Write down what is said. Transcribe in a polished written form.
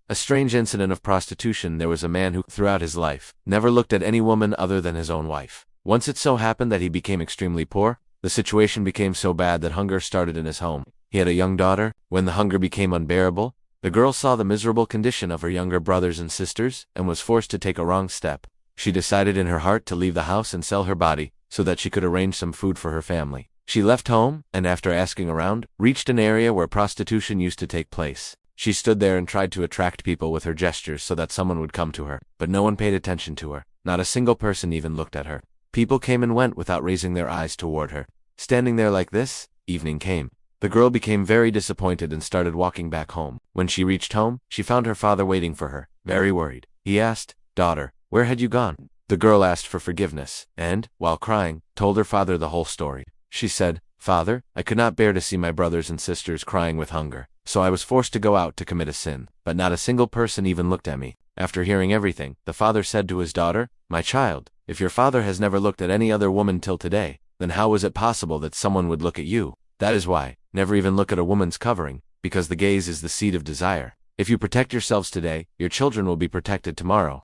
A strange incident of prostitution. There was a man who, throughout his life, never looked at any woman other than his own wife. Once it so happened that he became extremely poor. The situation became so bad that hunger started in his home. He had a young daughter. When the hunger became unbearable, the girl saw the miserable condition of her younger brothers and sisters and was forced to take a wrong step. She decided in her heart to leave the house and sell her body so that she could arrange some food for her family. She left home and, after asking around, reached an area where prostitution used to take place. She stood there and tried to attract people with her gestures so that someone would come to her, but no one paid attention to her. Not a single person even looked at her. People came and went without raising their eyes toward her. Standing there like this, evening came. The girl became very disappointed and started walking back home. When she reached home, she found her father waiting for her, very worried. He asked, "Daughter, where had you gone?" The girl asked for forgiveness, and, while crying, told her father the whole story. She said, "Father, I could not bear to see my brothers and sisters crying with hunger, so I was forced to go out to commit a sin, but not a single person even looked at me." After hearing everything, the father said to his daughter, "My child, if your father has never looked at any other woman till today, then how is it possible that someone would look at you? That is why, never even look at a woman's covering, because the gaze is the seed of desire. If you protect yourselves today, your children will be protected tomorrow."